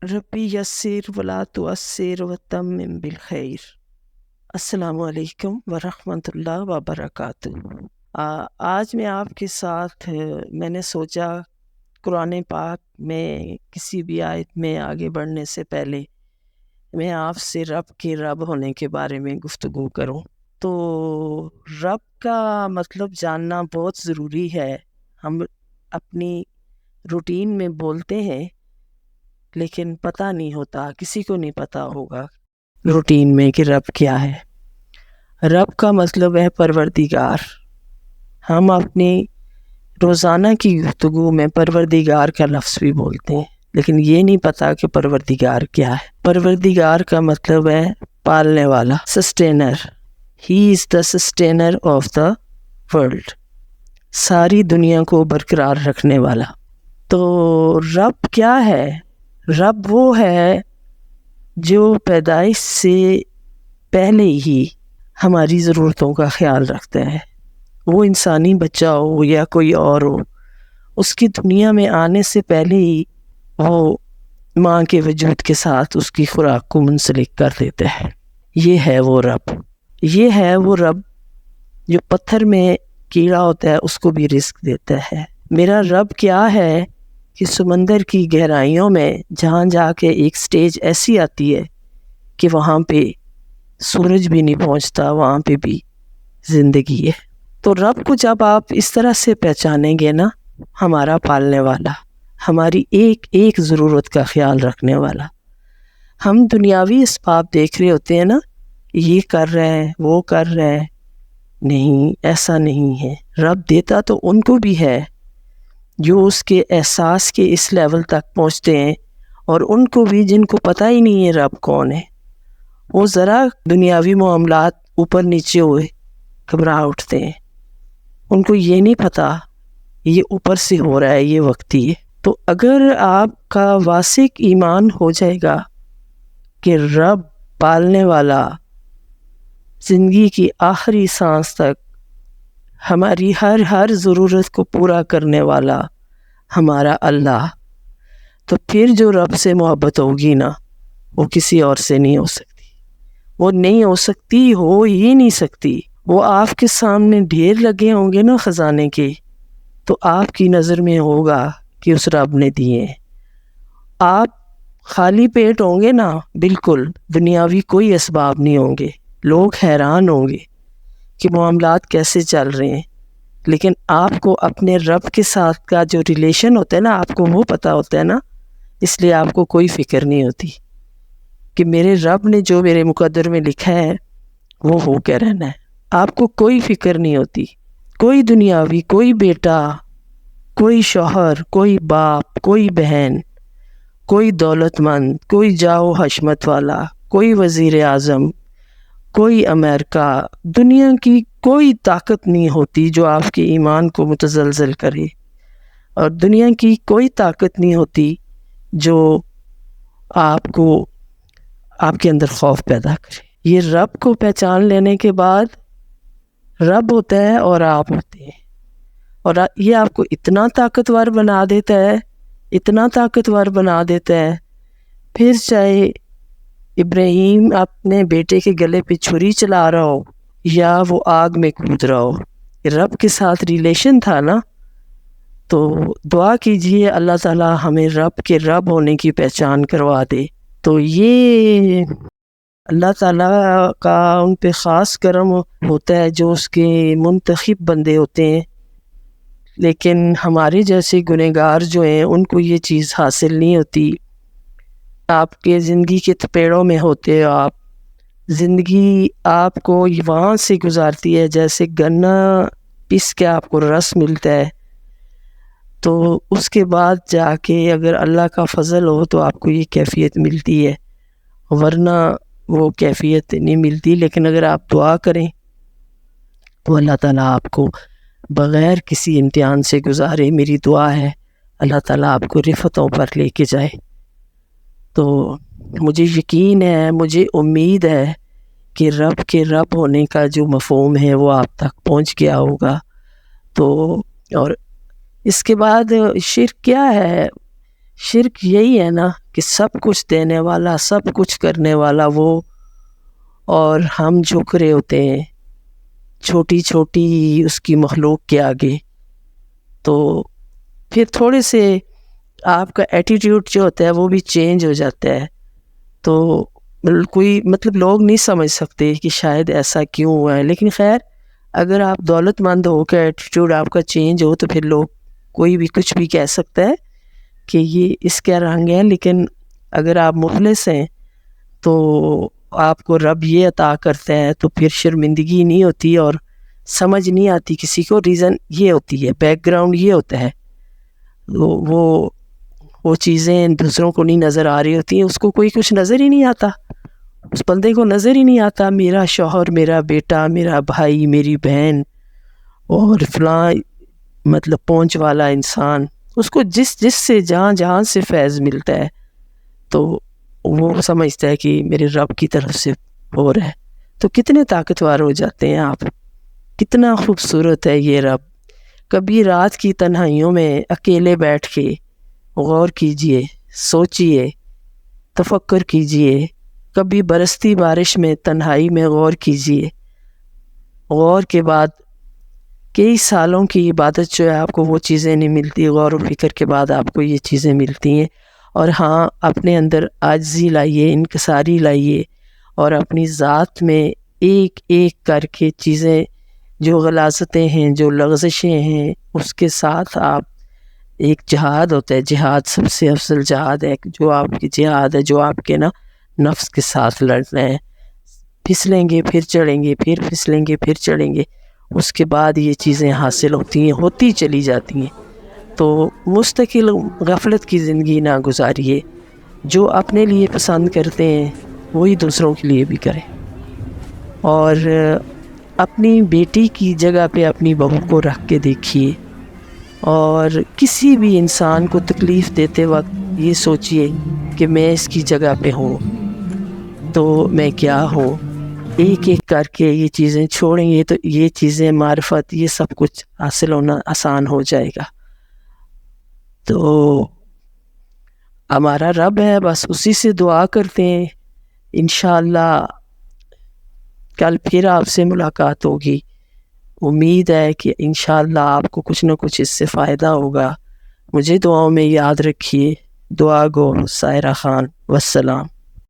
ربی یسر ولا تعسر وتمم بالخیر۔ السلام علیکم ورحمۃ اللہ وبرکاتہ۔ آج میں آپ کے ساتھ میں نے سوچا قرآن پاک میں کسی بھی آیت میں آگے بڑھنے سے پہلے میں آپ سے رب کے رب ہونے کے بارے میں گفتگو کروں۔ تو رب کا مطلب جاننا بہت ضروری ہے۔ ہم اپنی روٹین میں بولتے ہیں لیکن پتہ نہیں ہوتا، کسی کو نہیں پتہ ہوگا روٹین میں کہ رب کیا ہے۔ رب کا مطلب ہے پروردگار۔ ہم اپنی روزانہ کی گفتگو میں پروردگار کا لفظ بھی بولتے ہیں لیکن یہ نہیں پتہ کہ پروردگار کیا ہے۔ پروردگار کا مطلب ہے پالنے والا، sustainer. He is the sustainer of the world, ساری دنیا کو برقرار رکھنے والا۔ تو رب کیا ہے؟ رب وہ ہے جو پیدائش سے پہلے ہی ہماری ضرورتوں کا خیال رکھتا ہے۔ وہ انسانی بچہ ہو یا کوئی اور ہو، اس کی دنیا میں آنے سے پہلے ہی وہ ماں کے وجود کے ساتھ اس کی خوراک کو منسلک کر دیتا ہے۔ یہ ہے وہ رب۔ یہ ہے وہ رب جو پتھر میں کیڑا ہوتا ہے اس کو بھی رزق دیتا ہے۔ میرا رب کیا ہے کہ سمندر کی گہرائیوں میں جہاں جا کے ایک سٹیج ایسی آتی ہے کہ وہاں پہ سورج بھی نہیں پہنچتا، وہاں پہ بھی زندگی ہے۔ تو رب کو جب آپ اس طرح سے پہچانیں گے نا، ہمارا پالنے والا، ہماری ایک ایک ضرورت کا خیال رکھنے والا۔ ہم دنیاوی اسباب دیکھ رہے ہوتے ہیں نا، یہ کر رہے ہیں، وہ کر رہے ہیں، نہیں ایسا نہیں ہے۔ رب دیتا تو ان کو بھی ہے جو اس کے احساس کے اس لیول تک پہنچتے ہیں، اور ان کو بھی جن کو پتہ ہی نہیں ہے رب کون ہے۔ وہ ذرا دنیاوی معاملات اوپر نیچے ہوئے گھبرا اٹھتے ہیں، ان کو یہ نہیں پتہ یہ اوپر سے ہو رہا ہے، یہ وقتی ہے۔ تو اگر آپ کا واسق ایمان ہو جائے گا کہ رب پالنے والا، زندگی کی آخری سانس تک ہماری ہر ضرورت کو پورا کرنے والا ہمارا اللہ، تو پھر جو رب سے محبت ہوگی نا، وہ کسی اور سے نہیں ہو سکتی۔ وہ نہیں ہو سکتی، ہو ہی نہیں سکتی۔ وہ آپ کے سامنے ڈھیر لگے ہوں گے نا خزانے کے، تو آپ کی نظر میں ہوگا کہ اس رب نے دیے ہیں۔ آپ خالی پیٹ ہوں گے نا، بالکل دنیاوی کوئی اسباب نہیں ہوں گے، لوگ حیران ہوں گے کہ معاملات کیسے چل رہے ہیں، لیکن آپ کو اپنے رب کے ساتھ کا جو ریلیشن ہوتا ہے نا، آپ کو وہ پتہ ہوتا ہے نا، اس لیے آپ کو کوئی فکر نہیں ہوتی کہ میرے رب نے جو میرے مقدر میں لکھا ہے وہ ہو کے رہنا ہے۔ آپ کو کوئی فکر نہیں ہوتی، کوئی دنیاوی، کوئی بیٹا، کوئی شوہر، کوئی باپ، کوئی بہن، کوئی دولت مند، کوئی جاہ و حشمت والا، کوئی وزیر اعظم، کوئی امریکہ، دنیا کی کوئی طاقت نہیں ہوتی جو آپ کے ایمان کو متزلزل کرے، اور دنیا کی کوئی طاقت نہیں ہوتی جو آپ کے اندر خوف پیدا کرے۔ یہ رب کو پہچان لینے کے بعد رب ہوتا ہے اور آپ ہوتے ہیں، اور یہ آپ کو اتنا طاقتور بنا دیتا ہے، اتنا طاقتور بنا دیتا ہے، پھر چاہے ابراہیم اپنے بیٹے کے گلے پہ چھری چلا رہا ہو یا وہ آگ میں کود رہا ہو، رب کے ساتھ ریلیشن تھا نا۔ تو دعا کیجئے اللہ تعالیٰ ہمیں رب کے رب ہونے کی پہچان کروا دے۔ تو یہ اللہ تعالیٰ کا ان پہ خاص کرم ہوتا ہے جو اس کے منتخب بندے ہوتے ہیں، لیکن ہمارے جیسے گنہگار جو ہیں ان کو یہ چیز حاصل نہیں ہوتی۔ آپ کے زندگی کے تپیڑوں میں ہوتے ہو، آپ زندگی آپ کو وہاں سے گزارتی ہے جیسے گنا پس کے آپ کو رس ملتا ہے، تو اس کے بعد جا کے اگر اللہ کا فضل ہو تو آپ کو یہ کیفیت ملتی ہے، ورنہ وہ کیفیت نہیں ملتی۔ لیکن اگر آپ دعا کریں تو اللہ تعالیٰ آپ کو بغیر کسی امتحان سے گزارے، میری دعا ہے اللہ تعالیٰ آپ کو رفتوں پر لے کے جائے۔ تو مجھے یقین ہے، مجھے امید ہے کہ رب کے رب ہونے کا جو مفہوم ہے وہ آپ تک پہنچ گیا ہوگا۔ تو اور اس کے بعد شرک کیا ہے؟ شرک یہی ہے نا کہ سب کچھ دینے والا، سب کچھ کرنے والا وہ، اور ہم جھک رہے ہوتے ہیں چھوٹی چھوٹی اس کی مخلوق کے آگے. تو پھر تھوڑے سے آپ کا ایٹیٹیوڈ جو ہوتا ہے وہ بھی چینج ہو جاتا ہے. تو کوئی مطلب لوگ نہیں سمجھ سکتے کہ شاید ایسا کیوں ہوا ہے، لیکن خیر اگر آپ دولت مند ہو کے ایٹیٹیوڈ آپ کا چینج ہو تو پھر لوگ کوئی بھی کچھ بھی کہہ سکتا ہے کہ یہ اس کا رنگ ہے. لیکن اگر آپ مفلس ہیں تو آپ کو رب یہ عطا کرتا ہے تو پھر شرمندگی نہیں ہوتی اور سمجھ نہیں آتی کسی کو. ریزن یہ ہوتی ہے، بیک گراؤنڈ یہ ہوتا ہے، وہ چیزیں دوسروں کو نہیں نظر آ رہی ہوتی ہیں، اس کو کوئی کچھ نظر ہی نہیں آتا، اس بندے کو نظر ہی نہیں آتا میرا شوہر، میرا بیٹا، میرا بھائی، میری بہن اور فلاں مطلب پہنچ والا انسان، اس کو جس سے جہاں سے فیض ملتا ہے تو وہ سمجھتا ہے کہ میرے رب کی طرف سے ہو رہا ہے. تو کتنے طاقتور ہو جاتے ہیں آپ، کتنا خوبصورت ہے یہ رب. کبھی رات کی تنہائیوں میں اکیلے بیٹھ کے غور کیجئے، سوچئے، تفکر کیجئے. کبھی برستی بارش میں تنہائی میں غور کیجئے. غور کے بعد کئی سالوں کی عبادت جو ہے آپ کو وہ چیزیں نہیں ملتی، غور و فکر کے بعد آپ کو یہ چیزیں ملتی ہیں. اور ہاں، اپنے اندر عاجزی لائیے، انکساری لائیے، اور اپنی ذات میں ایک ایک کر کے چیزیں جو غلاظتیں ہیں، جو لغزشیں ہیں، اس کے ساتھ آپ ایک جہاد ہوتا ہے، جہاد سب سے افضل جہاد ہے، جو آپ کی جہاد ہے، جو آپ کے نفس کے ساتھ لڑنا ہے. پھسلیں گے پھر چڑھیں گے، پھر پھسلیں گے پھر چڑھیں گے، اس کے بعد یہ چیزیں حاصل ہوتی چلی جاتی ہیں. تو مستقل غفلت کی زندگی نہ گزاریے. جو اپنے لیے پسند کرتے ہیں وہی دوسروں کے لیے بھی کریں. اور اپنی بیٹی کی جگہ پہ اپنی بہو کو رکھ کے دیکھیے، اور کسی بھی انسان کو تکلیف دیتے وقت یہ سوچئے کہ میں اس کی جگہ پہ ہوں تو میں کیا ہوں. ایک ایک کر کے یہ چیزیں چھوڑیں گے تو یہ چیزیں، معرفت، یہ سب کچھ حاصل ہونا آسان ہو جائے گا. تو ہمارا رب ہے، بس اسی سے دعا کرتے ہیں. انشاءاللہ کل پھر آپ سے ملاقات ہوگی. امید ہے کہ انشاءاللہ آپ کو کچھ نہ کچھ اس سے فائدہ ہوگا. مجھے دعاؤں میں یاد رکھیے. دعا گو سائرہ خان. والسلام.